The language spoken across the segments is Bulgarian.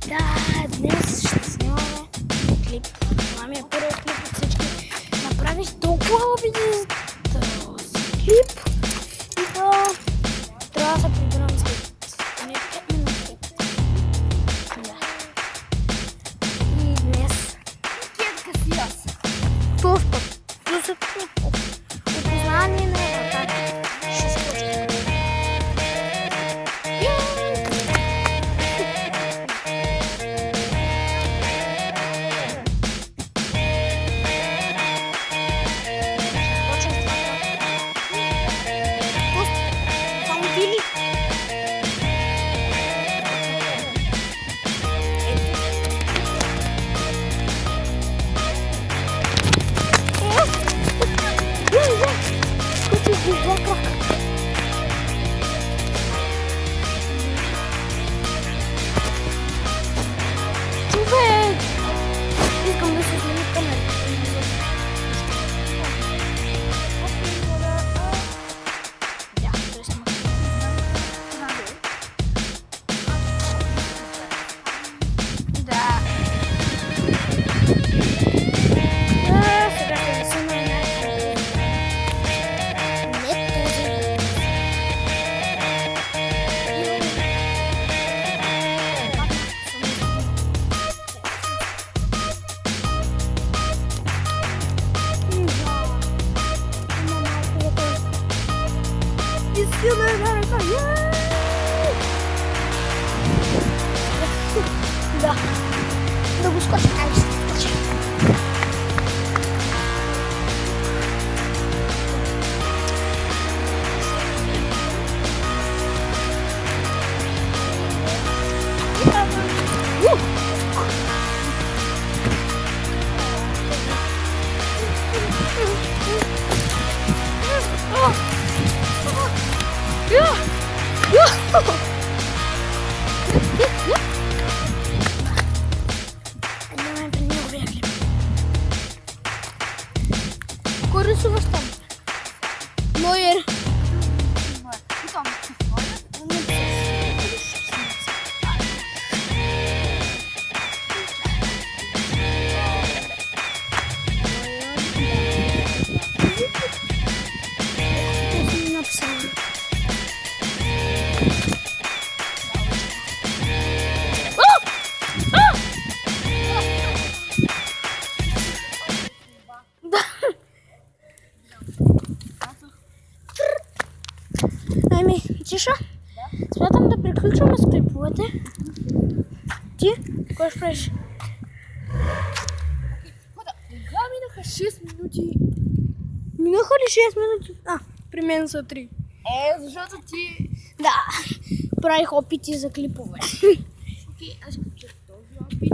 Да, днес ще снимаме клип. Това ми е първият клип от всички. Направих толкова обиди за този клип и да трябва да се прибирам с поне 5 минути. Да. И днес Кетка си аз. точно опознание на вратата. Ще скоча. Човек! Искам да се смени камерата. Да, то е снимам. Да. Сега ще ви снимам една. Не този. Да. Да го скоча. Ай, ще скоча. Кой рисуваш там? Лоер. Ами, тиша. Смятам да приключваме с клиповете. Ти? Кой ще правиш? Минаха 6 минути. Минаха ли 6 минути? При мен са 3. Защото ти... Да, правих опити за клипове. Окей, аз ще кача този опит.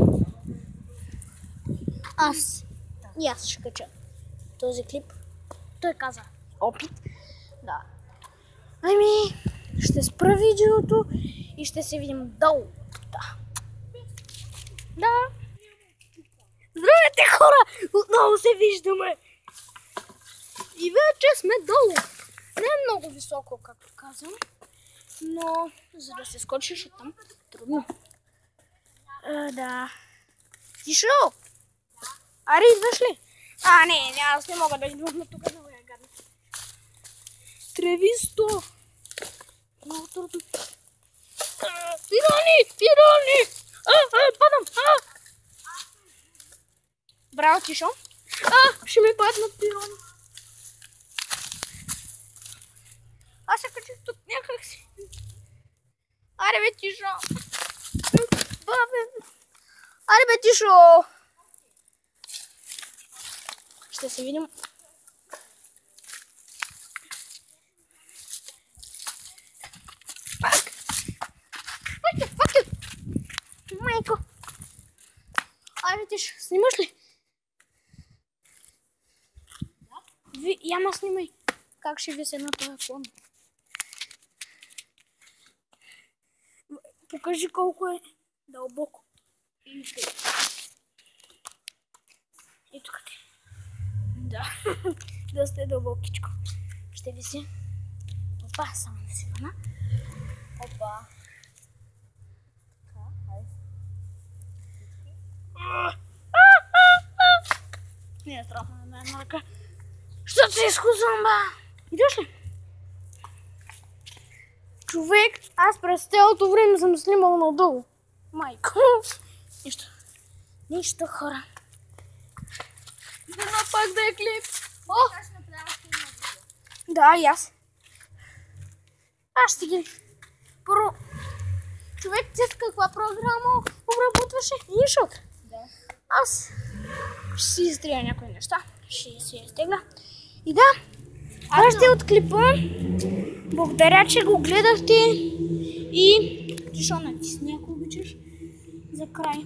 И аз ще кача този клип. Той каза опит. Да. Ами, ще спра видеото и ще се видим долу. Да. Здравейте, хора! Отново се виждаме. И вече сме долу. Не е много високо, както казвам, но за да се скочиш оттам, трудно. Да. Тишо! Аре, идваш ли? Не, аз не мога да идвам на тук, много е гадно. Тревисто! Много трудно. Пирони! Падам! Браво, Тишо! Ще ми паднат пирони. Аз се качих тук някак си. Аре бе, Тишо! Аре бе, Тишо! Ще се видим. Пак! Майко! Аре, Тишо, снимаш ли? Яма снимай. Как ще вися на този фон? Покажи колко е дълбоко. И тук ти. Да. Доста е дълбокичко. Ще виси. Опа, само да си върна. Опа. Така, хайде. не е страшно на една ръка. Що се изкусвам, ба? Идеш ли? Човек, аз през цялото време съм снимал надолу. Майко. Нищо. Нищо, хора. Дано пак да е клип. О! Аз направя снимал видео. Да, и аз. Аз ще ги... Първо... Човек, ти с каква програма обработваше? Иншот. Да. Аз ще си изтрия някои неща. Ще си изтегля. И да, аз ще от клипа. Благодаря, че го гледахте. И защо натисни, ако обичаш, за край.